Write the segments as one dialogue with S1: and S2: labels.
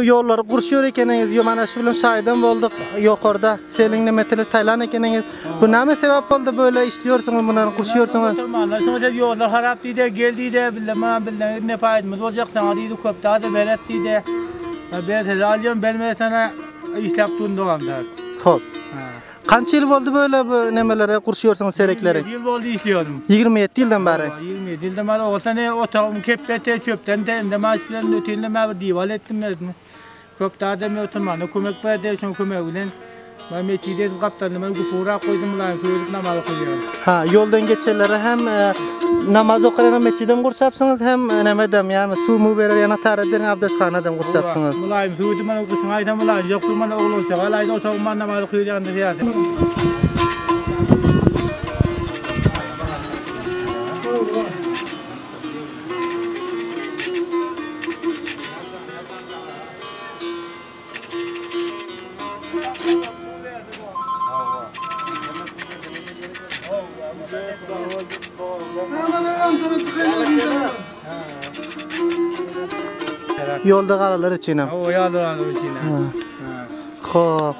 S1: Yolları kurşuyor ekeniz, mana şu bilen şahiden bolduk. Yukarıda selinle metali taylan ekeniz. Bu näme sebep boldu böyle işliyorsunuz, bunları kurşuyorsunuz?
S2: Sonra yollar harap diýdi, geldiýdi, bilmem ne paýdymyz boljak sana diýdi, köp daha da beret diýdi. Ben alyam belme sana işläp durýamda.
S1: Hop. Kança yıl boldu böyle bu nemelere kurşuyorsunuz serekleri?
S2: 27 yıl boldu işliyorum.
S1: 27 yıldan beri.
S2: 27 yıldan beri olsa ne otağım kepete çöpten de maaşlarını öteyinle bir dival ettim dedim. Köp daha da oturmanı kömek verdi, şunu kömek bilen. Ben meçhide kaptanıma gufura koydum lan, söyledik namazı kılıyorum.
S1: Ha, yoldan geçenlere hem namaz okuyan meçhiden kursapsınız hem nemedem yani su mu verir yana taradın abdesthanadan kursapsınız.
S2: Mulayim suyu bana okusun aydan mulayim yok durmana oğlum olsa ayda otağımdan namazı kılıyorum dedi.
S1: Yolda qalalar içinem.
S2: O yolda içinem.
S1: Xo'p.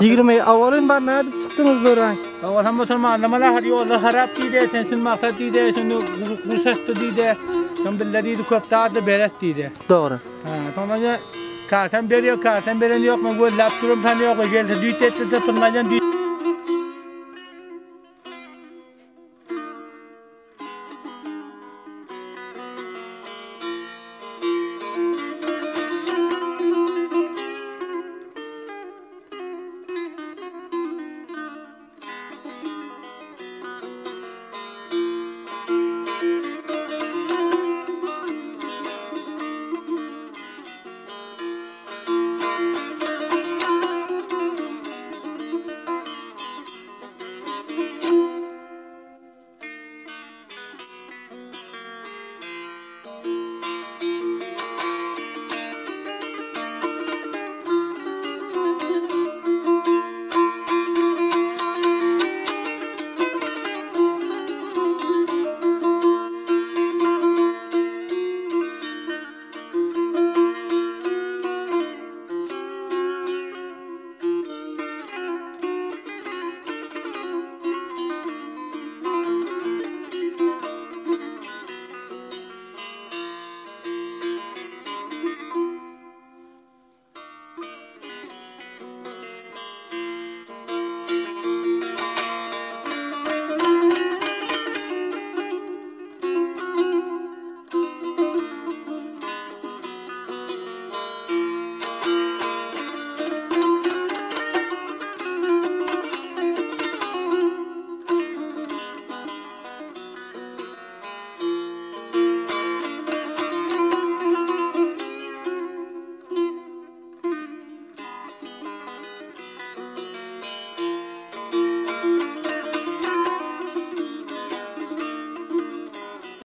S1: 20 avalın bar näde çıktınız böyle?
S2: Aval hem oturmanlamalar har yolda harap diýdi, sensin maksat diýdi, şunu kursastı diýdi. Sen bildiýdi köp daha da beret diýdi.
S1: Doğru.
S2: Sonra kartan beriyor, kartan beren yok, men göllap durum tanıyor, gelse düýtetdi de pırnajan